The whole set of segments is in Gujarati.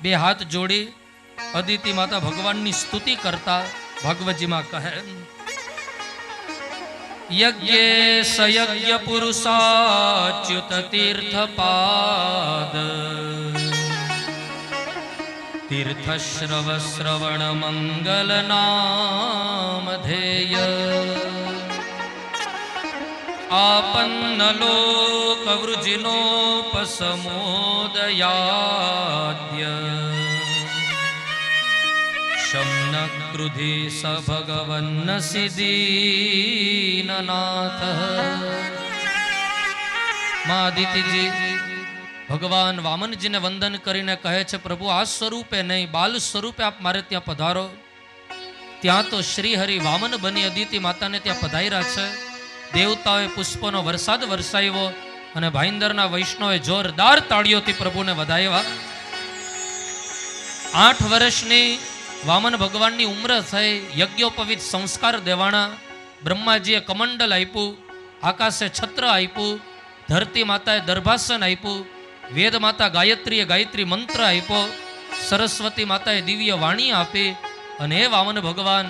બે હાથ જોડી અદિતિ માતા ભગવાનની સ્તુતિ કરતા ભાગવતજીમાં કહે, યજ્ઞે સયજ્ઞ પુરુષાચ્યુત તીર્થપાદ તીર્થશ્રવ શ્રવણ મંગલ નામ ધેય આપન્ન લોક વૃજિનોપસમોદયાદ્ય શમ્ન ક્રુધિ સ ભગવન્ન સિદ્ધિનાથ. મા આદિતિજી ભગવાન વામનજીને વંદન કરીને કહે છે, પ્રભુ આ સ્વરૂપે નહીં, બાલ સ્વરૂપે આપ મારે ત્યાં પધારો. ત્યાં તો શ્રી હરિ વામન બની અદિતિ માતાને ત્યાં પધાર્યા છે. દેવતાઓએ પુષ્પનો વરસાદ વરસાવ્યો અને ભાઈંદરના વૈષ્ણવે જોરદાર તાળીઓથી પ્રભુને વધાવ્યા. 8 વર્ષની વામન ભગવાનની ઉંમર થઈ. યજ્ઞોપવિત સંસ્કાર દેવાણા. બ્રહ્માજીએ કમંડલ આપ્યું, આકાશે છત્ર આપ્યું, ધરતી માતાએ દર્ભાસન આપ્યું, વેદ માતા ગાયત્રીએ ગાયત્રી મંત્ર આપ્યો, સરસ્વતી માતાએ દિવ્ય વાણી આપી. અને એ વામન ભગવાન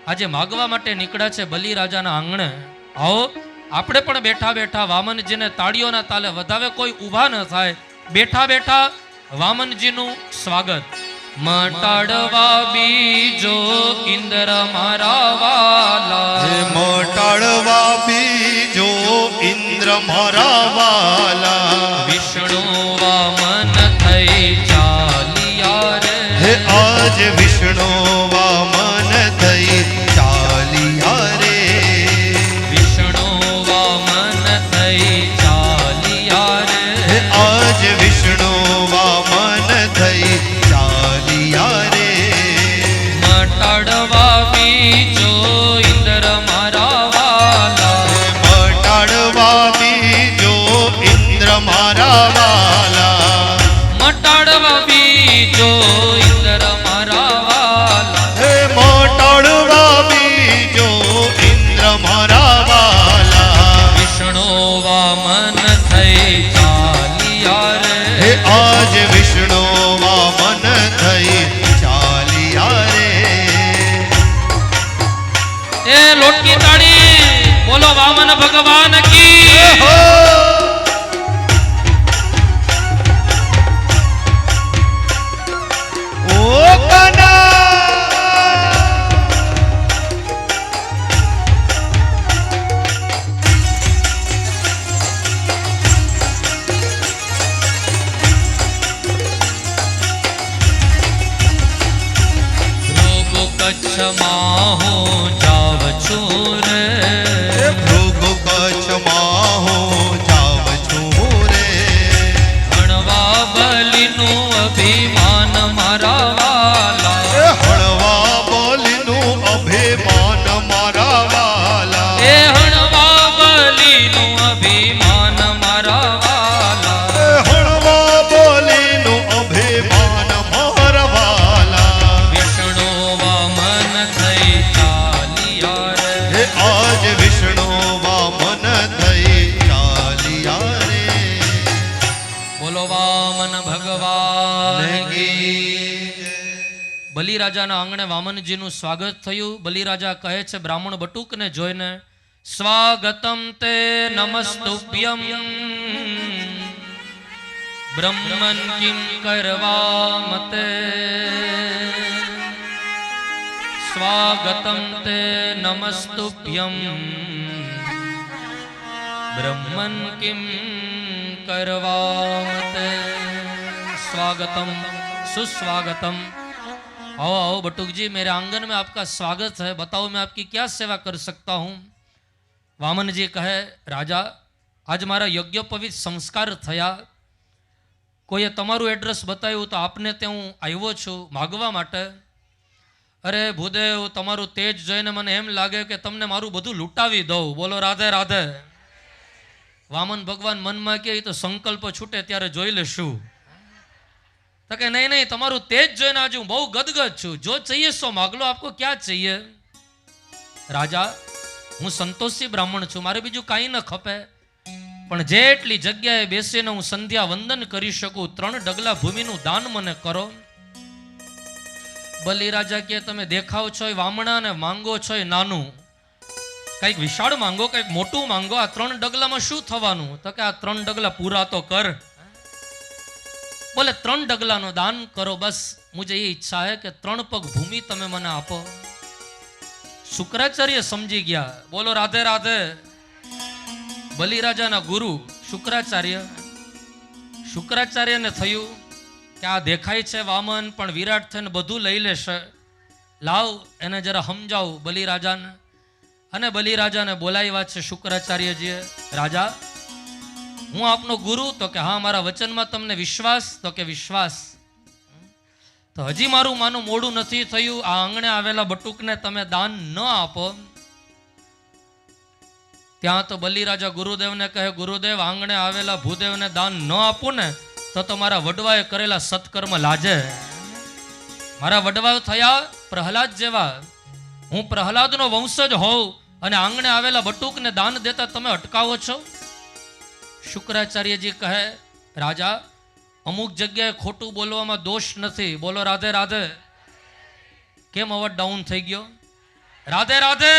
આજે માગવા માટે નીકળ્યા છે બલિરાજાના આંગણે. આવો આપણે પણ બેઠા બેઠા વામનજીને તાળીઓના તાલે વધાવે, કોઈ ઊભા ન થાય. બેઠા બેઠા વામનજીનું સ્વાગત. મટાડવા બીજો ઇન્દ્ર મારા વાલા, મટાડવા બીજો ઇન્દ્ર મારા વાલા, વિષ્ણુ વામન થઈ ચાલિયા રે. હે આજ વિષ્ણુ વામન થઈ ચાલિયા રે. વિષ્ણુ વામન થઈ ચાલિયા રે. હે આજ વિષ્ણુ વામન થઈ ચાલિયા રે. મટાડવા બીજો ઇન્દ્ર મારા વાલા, મટાડવા બીજો ઇન્દ્ર મારા વાલા, મટાડવા બીજો ઇન્દ્ર મારા વાલા. હે મટાડવા બીજો ઇન્દ્ર મારા વાલા, વિષ્ણુ વામન થઈ ચાલિયા રે. હે આજ વિષ્ણુ વામન થઈ ચાલિયા રે. એ લોટકી તાળી બોલો વામન ભગવાન કી. ઓ કના કચ્છમાં હું જાવ છું રે. ભૃગુ કચ્છમાં હું જાવ છું રે. હણવા બલિનું અભિમાન મારા વાલા, હળવા બોલીનું અભિમાન મારા વાલા, એ હણવા બલિનું અભિમાન મારા વાલા. હળવા બોલીનું અભિમાન મારા વાલા. વિષ્ણુ વામન થઈ ચાલિયા રે. હે આજ વિષ્ણુ વામન થઈ ચાલિયા રે. બોલો વામન ભગવાન કી. બલિરાજાના આંગણે વામનજીનું સ્વાગત થયું. બલિરાજા કહે છે બ્રાહ્મણ બટુકને જોઈને, સ્વાગતમ તે નમસ્તુભ્યમ બ્રહ્મન કિમ કરવા મતે. સ્વાગતમ તે નમસ્તુભ્યમ બ્રહ્મન કિમ કરવા મતે. स्वागतम सुस्वागतम. आओ आओ बटुक जी, मेरे आंगन में आपका स्वागत है, बताओ मैं आपकी क्या सेवा कर सकता हूँ. वामन जी कहे, राजा आज मारा यज्ञोपवित संस्कार थया, कोई तमारू एड्रेस बताव्યું तो आपने ते हूँ आव्यो छूं मागवा माटे. अरे भूदेव, तमारू तेज जोईने मने एम लागे के तमने मारू बधुं लूटावी दઉં. बोलो राधे राधे. वामन भगवान मन में के तो संकल्प छूटे त्यारे जोई लेशुं. तो कहे नहीं नहीं, तमारू तेज जोईने आज हूँ बहु गदगद छूं, जो चाहिए सो माग लो, आपको क्या चाहिए. राजा हूँ संतोषी ब्राह्मण छूं, मारे बीजू काई न खपे, पण जेटली जग्याए बेसीने हूँ संध्या वंदन करी शकूं, 3 डगला भूमिनुं दान मने करो. બલિરાજા કે તમે દેખાવ છો એ વામણા ને માંગો છો એ નાનું, કઈક વિશાળ માંગો, કઈક મોટું માંગો. આ 3 ડગલામાં શું થવાનું? તો કે આ 3 ડગલા પૂરા તો કર. બોલે 3 ડગલાનો દાન કરો, બસ મુझे ये ઈચ્છા है કે 3 પગ ભૂમિ તમે મને આપો. શુક્રાચાર્ય સમજી ગયા. બોલો રાધે રાધે. બલિરાજાના ગુરુ શુક્રાચાર્યને થયું કે આ દેખાય છે વામન, પણ વિરાટ થઈને બધું લઈ લેશે. લાવ એને જરા સમજાવ બલિરાજાને. અને બલિરાજાને બોલાવ્યા છે શુક્રાચાર્યજીએ. રાજા, હું આપનો ગુરુ? તો કે હા. મારા વચનમાં તમને વિશ્વાસ? તો કે વિશ્વાસ. તો હજી મારું માનું મોડું નથી થયું. આ આંગણે આવેલા બટુકને તમે દાન ન આપો. ત્યાં તો બલિરાજા ગુરુદેવને કહે, ગુરુદેવ, આંગણે આવેલા ભૂદેવને દાન ન આપું ને તો તમારા વડવાએ કરેલા સત્કર્મ લાજે. મારા વડવાઓ થયા પ્રહલાદ જેવા. હું પ્રહલાદનો વંશજ હોઉં અને આંગણે આવેલા બટુકને દાન દેતા તમે અટકાવો છો? શુક્રાચાર્યજી કહે, રાજા, અમુક જગ્યાએ ખોટું બોલવામાં દોષ નથી. બોલો રાધે રાધે. કેમ અવાજ ડાઉન થઈ ગયો? રાધે રાધે.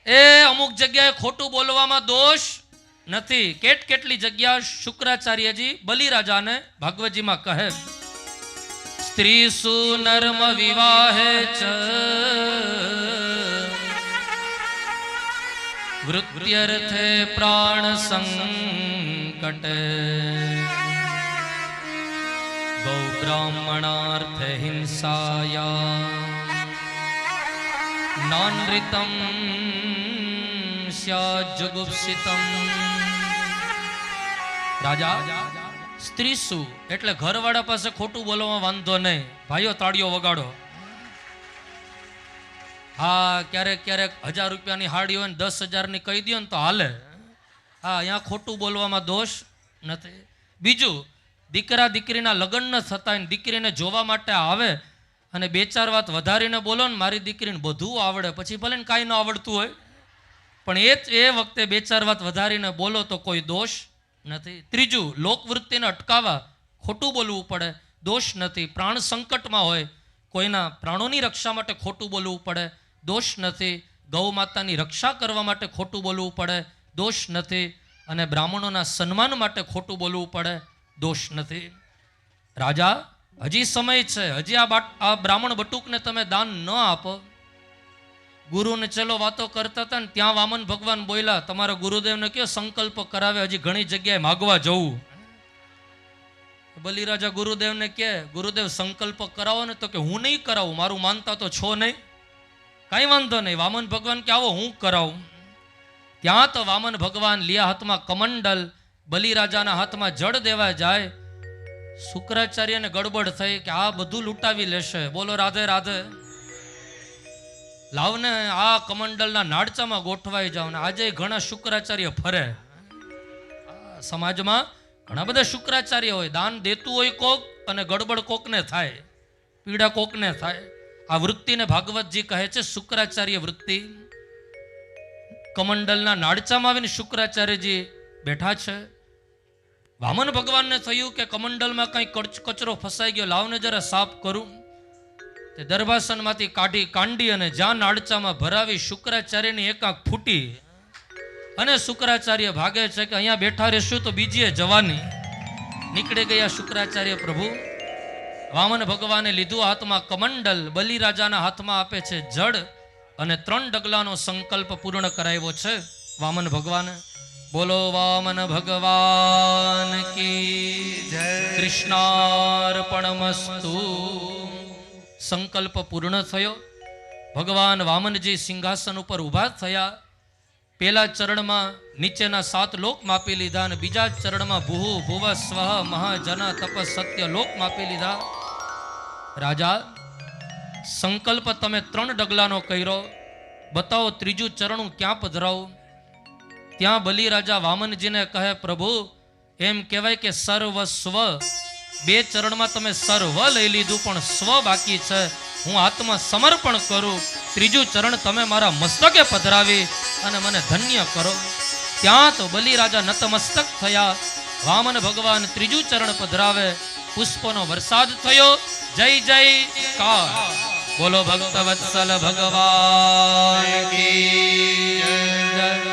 એ અમુક જગ્યાએ ખોટું બોલવામાં દોષ નથી. કેટલી જગ્યા શુક્રાચાર્યજી બલિરાજાને ભાગવતજીમાં કહે, સ્ત્રી સુનર્મ વિવાહે ચ વૃત્યર્થે પ્રાણ સંકટ ગૌ બ્રાહ્મણાર્થે હિંસાયા નાનૃતમ સ્યાત જુગુપ્સિતમ. રાજા, સ્ત્રી શું એટલે ઘરવાળા પાસે ખોટું બોલવામાં વાંધો નહીં. ભાઈઓ તાળીઓ વગાડો. હા, ક્યારેક 1000 રૂપિયાની હાડી હોય ને 10,000ની કહી દો ને તો હાલે. હા, અહીંયા ખોટું બોલવામાં દોષ નથી. બીજું, દીકરા દીકરીના લગ્ન ન થતા હોય, દીકરીને જોવા માટે આવે અને 2-4 વાત વધારીને બોલો ને, મારી દીકરીને બધું આવડે, પછી ભલે ને કાંઈ ન આવડતું હોય પણ એ વખતે 2-4 વાત વધારીને બોલો તો કોઈ દોષ નથી. ત્રીજું, લોકવૃત્તિને અટકાવવા ખોટું બોલવું પડે, દોષ નથી. પ્રાણ સંકટમાં હોય, કોઈના પ્રાણોની રક્ષા માટે ખોટું બોલવું પડે, દોષ નથી. ગૌ માતાની રક્ષા કરવા માટે ખોટું બોલવું પડે, દોષ નથી. અને બ્રાહ્મણોના સન્માન માટે ખોટું બોલવું પડે, દોષ નથી. રાજા, હજી સમય છે. હજી આ બ્રાહ્મણ બટુકને તમે દાન ન આપો. ગુરુને ચલો વાતો કરતા હતા ને ત્યાં વામન ભગવાન બોલ્યા, તમારા ગુરુદેવને કયો સંકલ્પ કરાવે, હજી ઘણી જગ્યાએ માગવા જવું. બલિરાજા ગુરુદેવને કે, ગુરુદેવ સંકલ્પ કરાવો ને. તો કે હું નહીં કરાવું, મારું માનતા તો છો નહીં. કાંઈ વાંધો નહીં. વામન ભગવાન કે આવો હું કરાવું. ત્યાં તો વામન ભગવાન લિયા હાથમાં કમંડલ, બલિરાજાના હાથમાં જળ દેવા જાય. શુક્રાચાર્યને ગડબડ થઈ કે આ બધું લૂંટાવી લેશે. બોલો રાધે રાધે. લાવને આ કમંડલના નાડચામાં ગોઠવાઈ જાવ. ને આજે ઘણા શુક્રાચાર્ય ફરે સમાજમાં. ઘણા બધા શુક્રાચાર્ય હોય, દાન દેતું હોય કોક અને ગડબડ કોકને થાય, પીડા કોકને થાય. આ વૃત્તિને ભાગવતજી કહે છે શુક્રાચાર્ય વૃત્તિ. કમંડલના નાડચામાં આવીને શુક્રાચાર્યજી બેઠા છે. વામન ભગવાનને થયું કે કમંડલમાં કંઈ કચરો ફસાઈ ગયો, લાવને જરા સાફ કરું. તે દર્ભાસનમાંથી કાંડી અને જ્યાં નાડચામાં ભરાવી શુક્રાચાર્યની એક આંખ ફૂટી અને શુક્રાચાર્ય ભાગે છે કે અહીંયા બેઠા રહેશું તો બીજીએ જવાની. નીકળી ગયા શુક્રાચાર્ય પ્રભુ. વામન ભગવાને લીધું હાથમાં કમંડલ, બલિરાજાના હાથમાં આપે છે જળ અને 3 ડગલાનો સંકલ્પ પૂર્ણ કરાવ્યો છે વામન ભગવાને. બોલો વામન ભગવાન કી જય. કૃષ્ણાર્પણમસ્તુ. સંકલ્પ પૂર્ણ થયો. ભગવાન વામનજી સિંહાસન ઉપર ઊભા થયા. પહેલા ચરણમાં નીચેના 7 લોક માપી લીધા અને બીજા ચરણમાં ભૂ ભુવ સ્વ મહાજન તપ સત્ય લોક માપી લીધા. રાજા, સંકલ્પ તમે 3 ડગલાનો કર્યો, બતાવો ત્રીજું ચરણ ક્યાં પધરાવું. ત્યાં બલિરાજા વામનજીને કહે, પ્રભુ એમ કહેવાય કે સર્વસ્વ. 2 ચરણમાં તમે સર્વ લઈ લીધું પણ સ્વ બાકી છે. હું આત્મ સમર્પણ કરું. ત્રીજું ચરણ તમે મારા મસ્તકે પધરાવી અને મને ધન્ય કરો. ત્યાં તો બલિરાજા નતમસ્તક થયા. વામન ભગવાન ત્રીજું ચરણ પધરાવે. પુષ્પનો વરસાદ થયો જય જય કાર બોલો ભક્ત વત્સલ ભગવાન